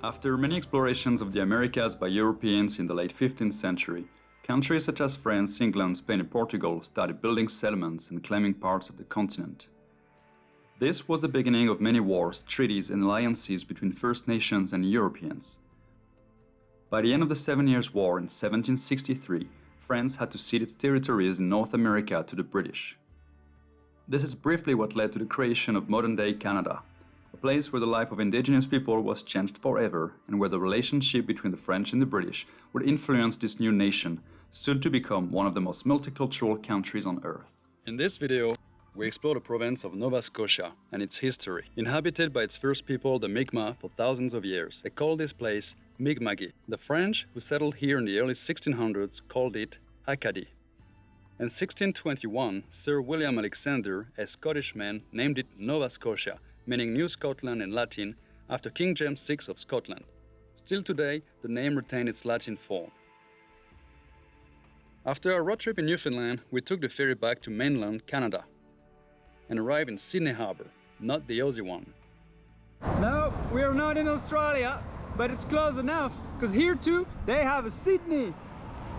After many explorations of the Americas by Europeans in the late 15th century, countries such as France, England, Spain and Portugal started building settlements and claiming parts of the continent. This was the beginning of many wars, treaties and alliances between First Nations and Europeans. By the end of the 7 Years' War in 1763, France had to cede its territories in North America to the British. This is briefly what led to the creation of modern-day Canada, a place where the life of indigenous people was changed forever and where the relationship between the French and the British would influence this new nation, soon to become one of the most multicultural countries on Earth. In this video, we explore the province of Nova Scotia and its history. Inhabited by its first people, the Migma, for thousands of years, they called this place Mi'kmaq. The French, who settled here in the early 1600s, called it Acadian. In 1621, Sir William Alexander, a Scottish man, named it Nova Scotia, meaning New Scotland in Latin, after King James VI of Scotland. Still today, the name retained its Latin form. After our road trip in Newfoundland, we took the ferry back to mainland Canada and arrived in Sydney Harbour, not the Aussie one. No, we are not in Australia, but it's close enough, because here too, they have a Sydney.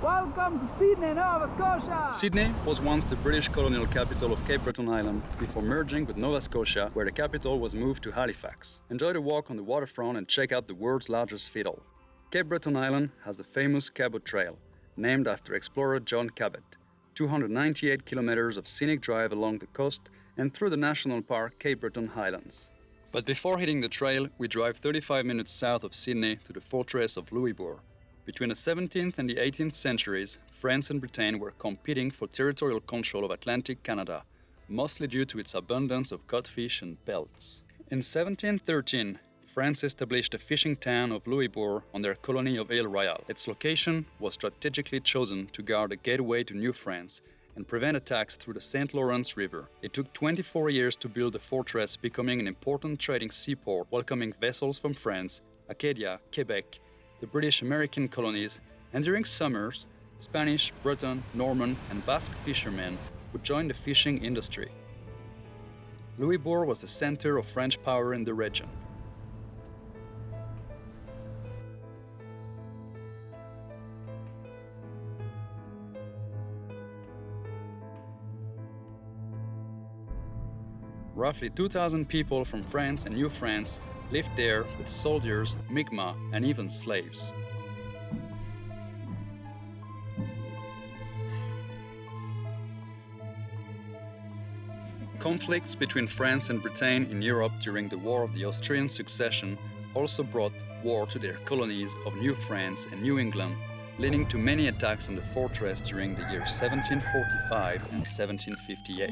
Welcome to Sydney, Nova Scotia! Sydney was once the British colonial capital of Cape Breton Island before merging with Nova Scotia, where the capital was moved to Halifax. Enjoy the walk on the waterfront and check out the world's largest fiddle. Cape Breton Island has the famous Cabot Trail, named after explorer John Cabot. 298 kilometers of scenic drive along the coast and through the national park Cape Breton Highlands. But before hitting the trail, we drive 35 minutes south of Sydney to the fortress of Louisbourg. Between the 17th and the 18th centuries, France and Britain were competing for territorial control of Atlantic Canada, mostly due to its abundance of codfish and pelts. In 1713, France established the fishing town of Louisbourg on their colony of Ile Royale. Its location was strategically chosen to guard a gateway to New France and prevent attacks through the St. Lawrence River. It took 24 years to build the fortress, becoming an important trading seaport, welcoming vessels from France, Acadia, Quebec, the British American colonies, and during summers, Spanish, Breton, Norman, and Basque fishermen would join the fishing industry. Louisbourg was the center of French power in the region. Roughly 2,000 people from France and New France lived there with soldiers, Migma, and even slaves. Conflicts between France and Britain in Europe during the War of the Austrian Succession also brought war to their colonies of New France and New England, leading to many attacks on the fortress during the years 1745 and 1758.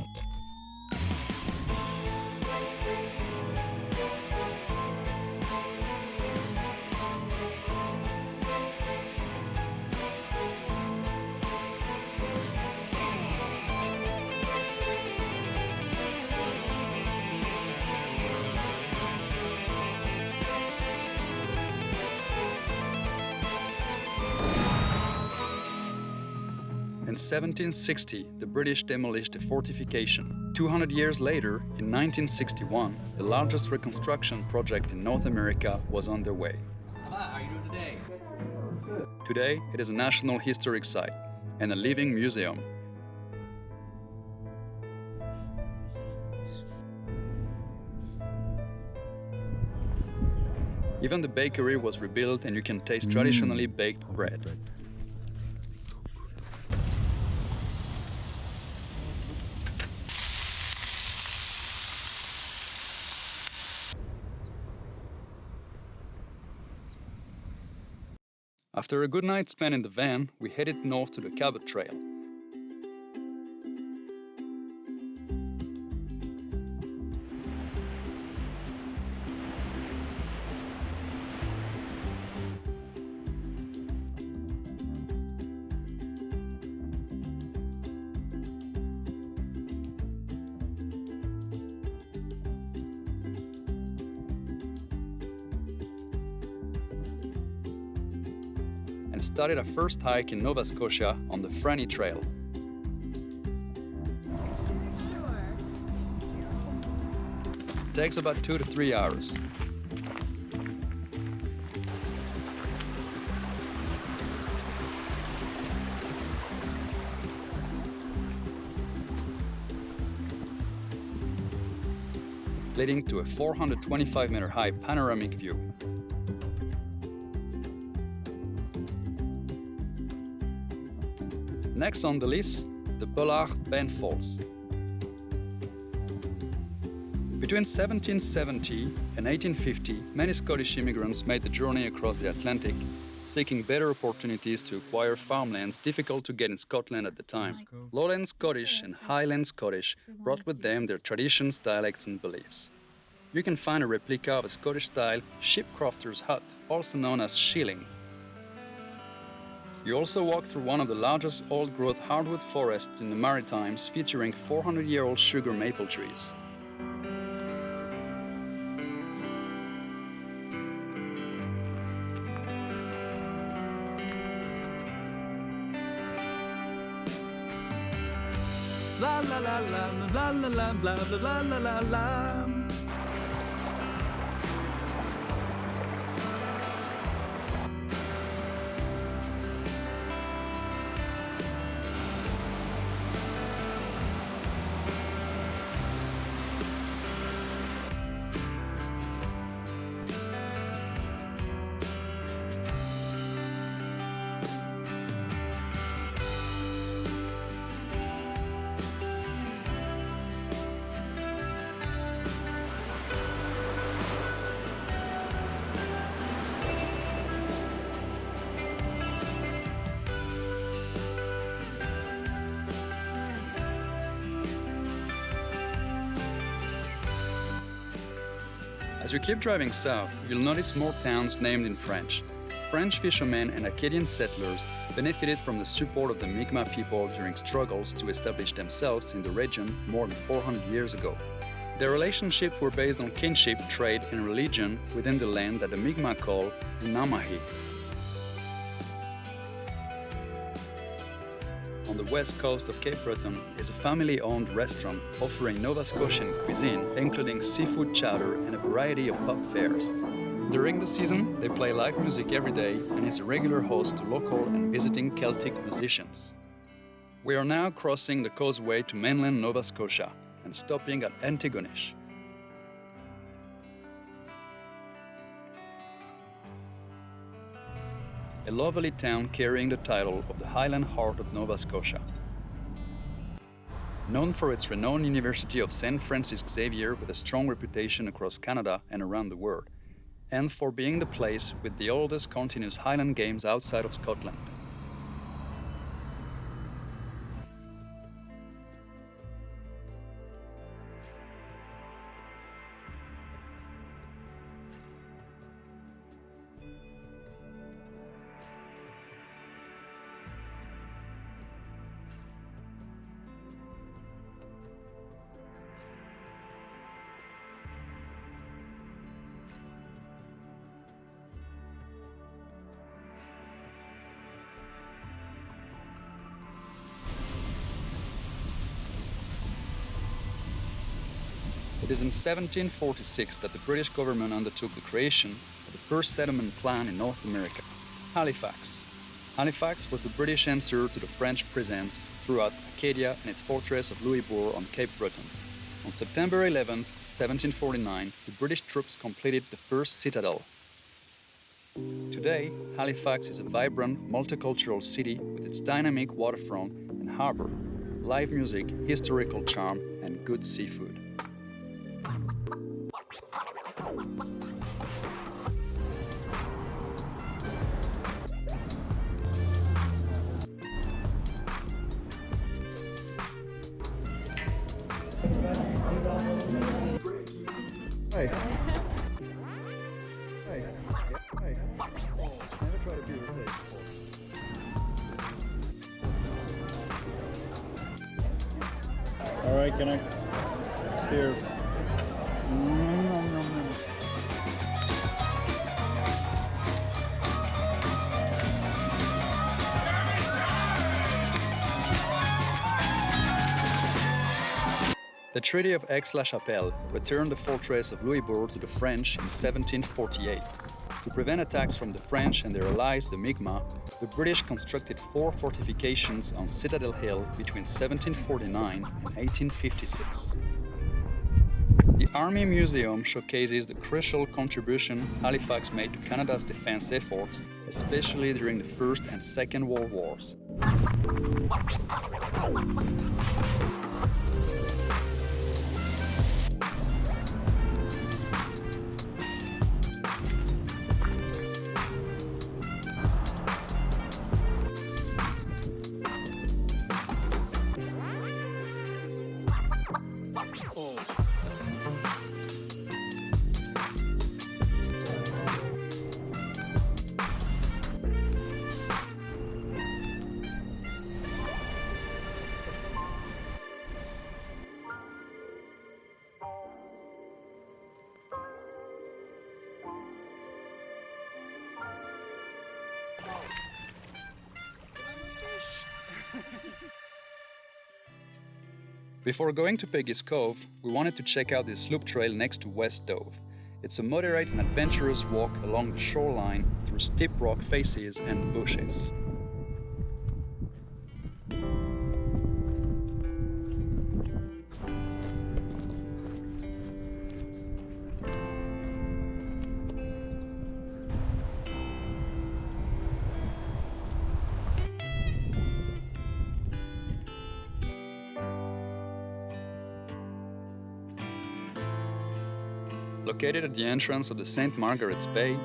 In 1760, the British demolished the fortification. 200 years later, in 1961, the largest reconstruction project in North America was underway. How are you doing today? Today, it is a National Historic Site and a living museum. Even the bakery was rebuilt and you can taste traditionally baked bread. After a good night spent in the van, we headed north to the Cabot Trail. And started our first hike in Nova Scotia on the Franny Trail. It takes about 2 to 3 hours. leading to a 425-meter high panoramic view. Next on the list, the Bollard Bend Falls. Between 1770 and 1850, many Scottish immigrants made the journey across the Atlantic, seeking better opportunities to acquire farmlands difficult to get in Scotland at the time. Lowland Scottish and Highland Scottish brought with them their traditions, dialects and beliefs. You can find a replica of a Scottish-style shipcrofter's hut, also known as shilling. You also walk through one of the largest old-growth hardwood forests in the Maritimes, featuring 400-year-old sugar maple trees. La la la la la la la blah blah blah la la la. As you keep driving south, you'll notice more towns named in French. French fishermen and Acadian settlers benefited from the support of the Migma people during struggles to establish themselves in the region more than 400 years ago. Their relationships were based on kinship, trade, and religion within the land that the Migma call Namahi. On the west coast of Cape Breton is a family-owned restaurant offering Nova Scotian cuisine, including seafood chowder and a variety of pub fares. During the season, they play live music every day and is a regular host to local and visiting Celtic musicians. We are now crossing the causeway to mainland Nova Scotia and stopping at Antigonish. A lovely town carrying the title of the Highland Heart of Nova Scotia. Known for its renowned University of St. Francis Xavier with a strong reputation across Canada and around the world, and for being the place with the oldest continuous Highland Games outside of Scotland. It is in 1746 that the British government undertook the creation of the first settlement plan in North America, Halifax. Halifax was the British answer to the French presence throughout Acadia and its fortress of Louisbourg on Cape Breton. On September 11, 1749, the British troops completed the first citadel. Today, Halifax is a vibrant, multicultural city with its dynamic waterfront and harbour, live music, historical charm, and good seafood. Hey. Hey. Hey. Never try to be the All right, can I? Cheers. The Treaty of Aix-la-Chapelle returned the fortress of Louisbourg to the French in 1748. To prevent attacks from the French and their allies, the Migma, the British constructed 4 fortifications on Citadel Hill between 1749 and 1856. The Army Museum showcases the crucial contribution Halifax made to Canada's defense efforts, especially during the First and Second World Wars. Before going to Peggy's Cove, we wanted to check out the sloop trail next to West Cove. It's a moderate and adventurous walk along the shoreline through steep rock faces and bushes. Located at the entrance of the St. Margaret's Bay,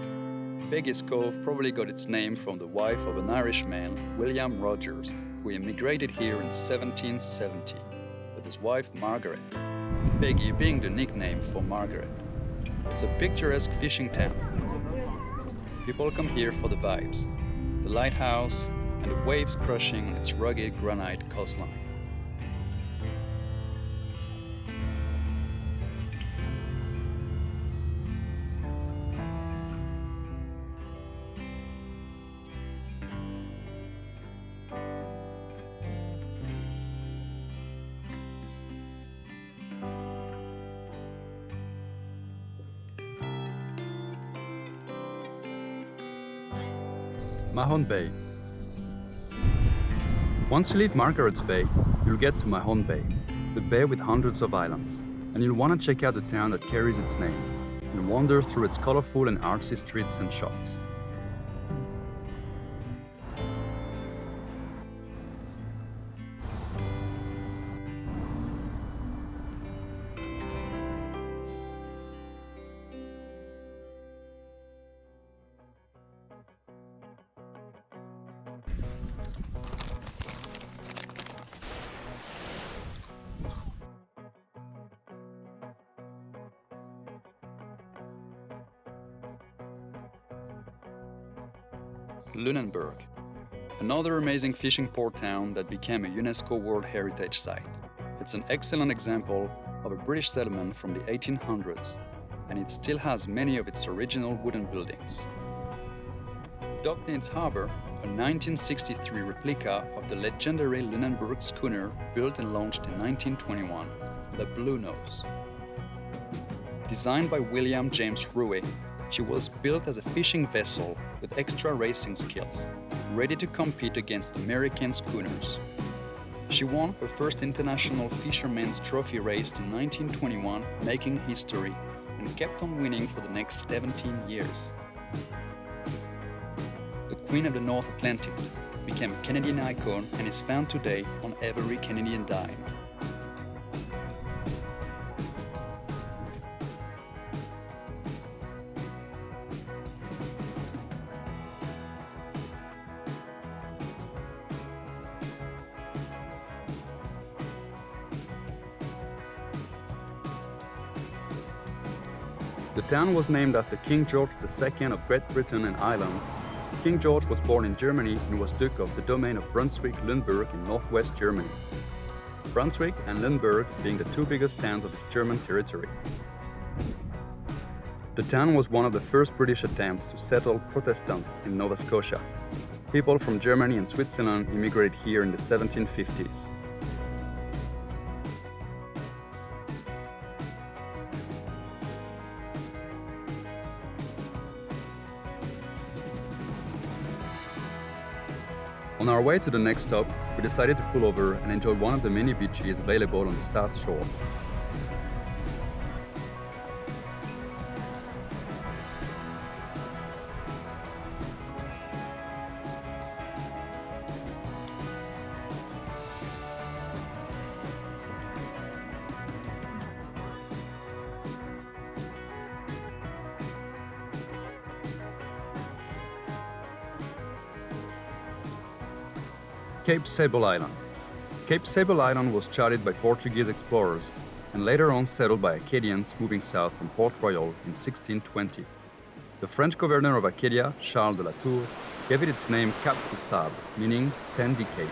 Peggy's Cove probably got its name from the wife of an Irishman, William Rogers, who immigrated here in 1770, with his wife Margaret, Peggy being the nickname for Margaret. It's a picturesque fishing town. People come here for the vibes, the lighthouse, and the waves crushing on its rugged granite coastline. Mahon Bay. Once you leave Margaret's Bay, you'll get to Mahon Bay, the bay with hundreds of islands, and you'll want to check out the town that carries its name and wander through its colorful and artsy streets and shops. Lunenburg, another amazing fishing port town that became a UNESCO World Heritage Site. It's an excellent example of a British settlement from the 1800s, and it still has many of its original wooden buildings. Docked in its harbor, a 1963 replica of the legendary Lunenburg schooner built and launched in 1921, the Blue Nose. Designed by William James Ruhe, she was built as a fishing vessel with extra racing skills, ready to compete against American schooners. She won her first International Fisherman's Trophy race in 1921, making history, and kept on winning for the next 17 years. The Queen of the North Atlantic became a Canadian icon and is found today on every Canadian dime. The town was named after King George II of Great Britain and Ireland. King George was born in Germany and was Duke of the domain of Brunswick-Lunenburg in northwest Germany. Brunswick and Lunenburg being the two biggest towns of its German territory. The town was one of the first British attempts to settle Protestants in Nova Scotia. People from Germany and Switzerland immigrated here in the 1750s. On our way to the next stop, we decided to pull over and enjoy one of the many beaches available on the South Shore. Cape Sable Island. Cape Sable Island was charted by Portuguese explorers and later on settled by Acadians moving south from Port Royal in 1620. The French governor of Acadia, Charles de la Tour, gave it its name Cap du Sable, meaning sandy cape.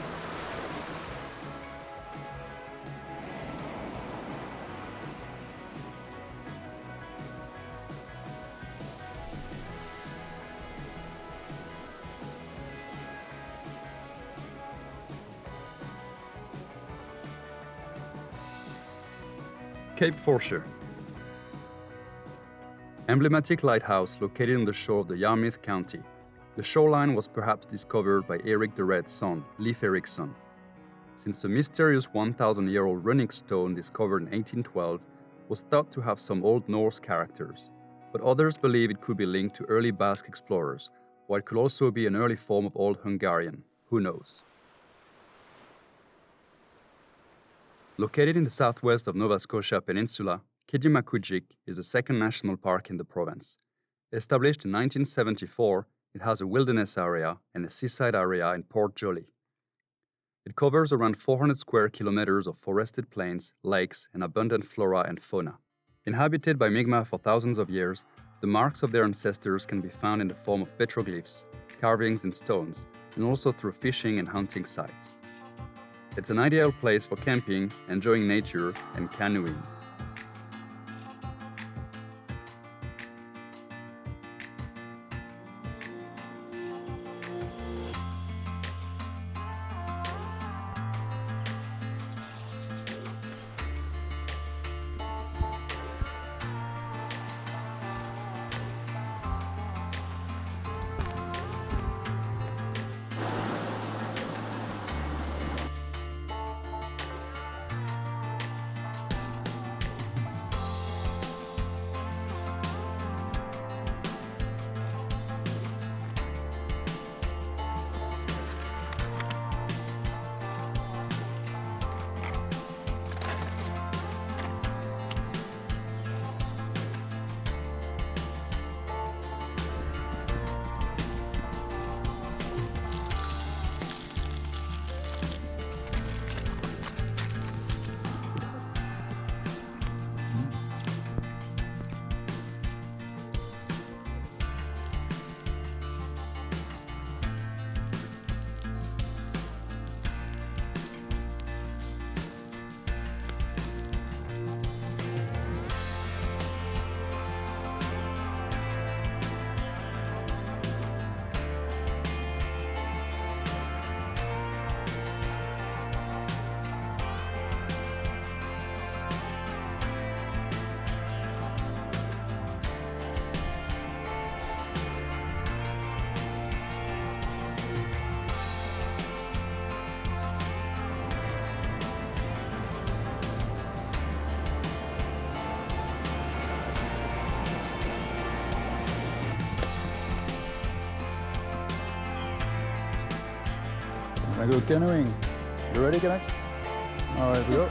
Cape Forshire. Emblematic lighthouse located on the shore of the Yarmouth County. The shoreline was perhaps discovered by Eric the Red's son, Leif Erikson. Since the mysterious 1,000-year-old runic stone discovered in 1812 was thought to have some Old Norse characters, but others believe it could be linked to early Basque explorers, or it could also be an early form of Old Hungarian. Who knows? Located in the southwest of Nova Scotia Peninsula, Kitimakujik is the second national park in the province. Established in 1974, it has a wilderness area and a seaside area in Port Joli. It covers around 400 square kilometers of forested plains, lakes, and abundant flora and fauna. Inhabited by Migma for thousands of years, the marks of their ancestors can be found in the form of petroglyphs, carvings in stones, and also through fishing and hunting sites. It's an ideal place for camping, enjoying nature, and canoeing. I go canoeing. You ready, Canuck? All right, we go.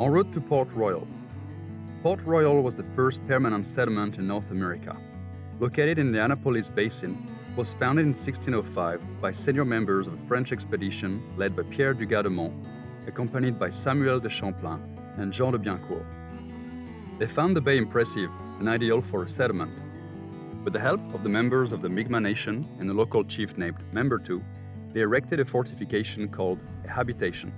En route to Port Royal. Port Royal was the first permanent settlement in North America. Located in the Annapolis Basin, was founded in 1605 by senior members of a French expedition led by Pierre du Gardemont, accompanied by Samuel de Champlain and Jean de Biencourt. They found the bay impressive and ideal for a settlement. With the help of the members of the Migma Nation and a local chief named Membertou, they erected a fortification called a habitation.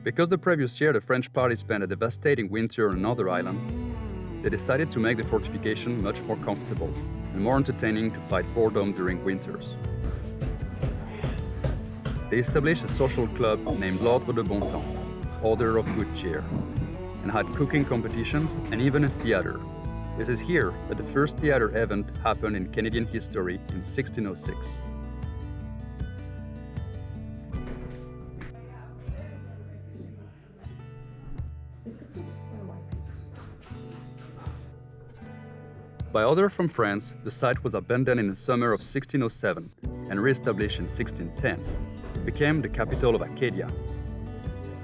Because the previous year the French party spent a devastating winter on another island, they decided to make the fortification much more comfortable and more entertaining to fight boredom during winters. They established a social club named L'Ordre de Bon Temps, Order of Good Cheer. and had cooking competitions and even a theatre. This is here that the first theatre event happened in Canadian history in 1606. By order from France, the site was abandoned in the summer of 1607 and re-established in 1610. It became the capital of Acadia.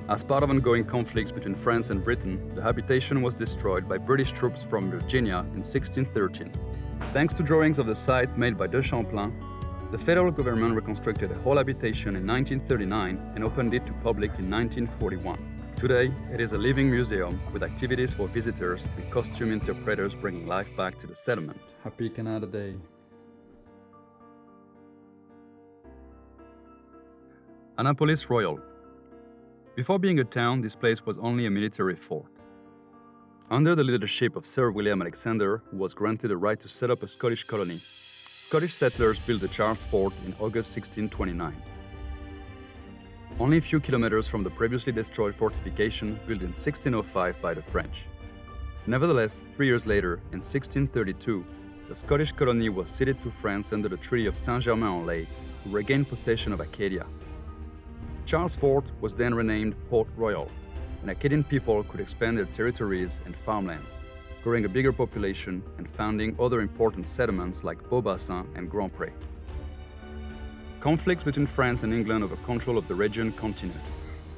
As part of ongoing conflicts between France and Britain, the habitation was destroyed by British troops from Virginia in 1613. Thanks to drawings of the site made by de Champlain, the federal government reconstructed the whole habitation in 1939 and opened it to public in 1941. Today, it is a living museum with activities for visitors and costume interpreters bringing life back to the settlement. Happy Canada Day. Annapolis Royal. Before being a town, this place was only a military fort. Under the leadership of Sir William Alexander, who was granted the right to set up a Scottish colony, Scottish settlers built the Charles Fort in August 1629. Only a few kilometers from the previously destroyed fortification built in 1605 by the French. Nevertheless, 3 years later, in 1632, the Scottish colony was ceded to France under the Treaty of Saint-Germain-en-Laye, who regained possession of Acadia. Charles Fort was then renamed Port Royal, and Acadian people could expand their territories and farmlands, growing a bigger population and founding other important settlements like Beaubassin and Grand Pré. Conflicts between France and England over control of the region continued.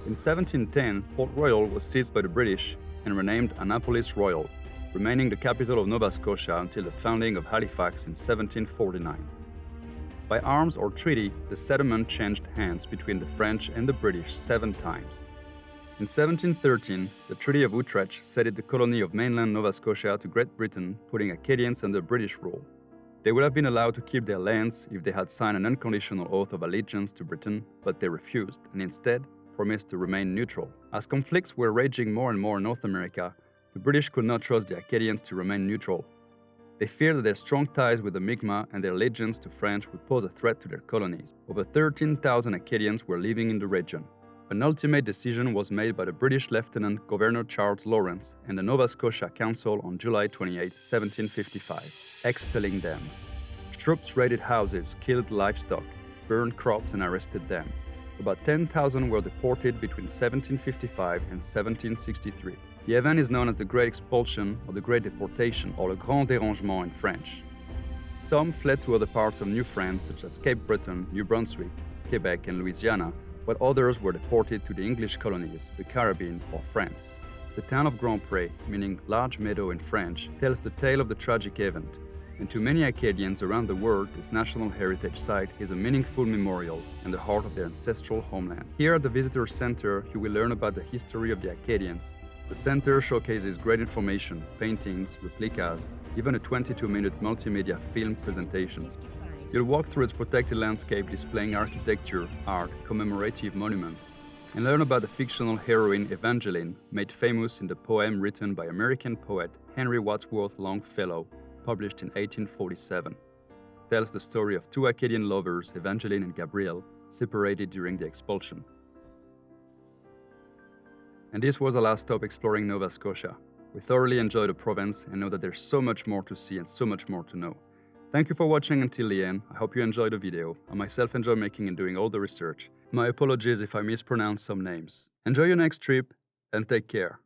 In 1710, Port Royal was seized by the British and renamed Annapolis Royal, remaining the capital of Nova Scotia until the founding of Halifax in 1749. By arms or treaty, the settlement changed hands between the French and the British 7 times. In 1713, the Treaty of Utrecht ceded the colony of mainland Nova Scotia to Great Britain, putting Acadians under British rule. They would have been allowed to keep their lands if they had signed an unconditional oath of allegiance to Britain, but they refused and instead promised to remain neutral. As conflicts were raging more and more in North America, the British could not trust the Acadians to remain neutral. They feared that their strong ties with the Migma and their allegiance to France would pose a threat to their colonies. Over 13,000 Acadians were living in the region. An ultimate decision was made by the British Lieutenant Governor Charles Lawrence and the Nova Scotia Council on July 28, 1755, expelling them. Troops raided houses, killed livestock, burned crops and arrested them. About 10,000 were deported between 1755 and 1763. The event is known as the Great Expulsion or the Great Deportation or le Grand Dérangement in French. Some fled to other parts of New France such as Cape Breton, New Brunswick, Quebec and Louisiana, while others were deported to the English colonies, the Caribbean or France. The town of Grand Pré, meaning large meadow in French, tells the tale of the tragic event, and to many Acadians around the world, this national heritage site is a meaningful memorial and the heart of their ancestral homeland. Here at the Visitor Center, you will learn about the history of the Acadians. The center showcases great information, paintings, replicas, even a 22-minute multimedia film presentation. You'll walk through its protected landscape displaying architecture, art, commemorative monuments, and learn about the fictional heroine Evangeline, made famous in the poem written by American poet Henry Wadsworth Longfellow, published in 1847. It tells the story of 2 Acadian lovers, Evangeline and Gabriel, separated during the expulsion. And this was our last stop exploring Nova Scotia. We thoroughly enjoyed the province and know that there's so much more to see and so much more to know. Thank you for watching until the end. I hope you enjoyed the video. I myself enjoy making and doing all the research. My apologies if I mispronounce some names. Enjoy your next trip and take care.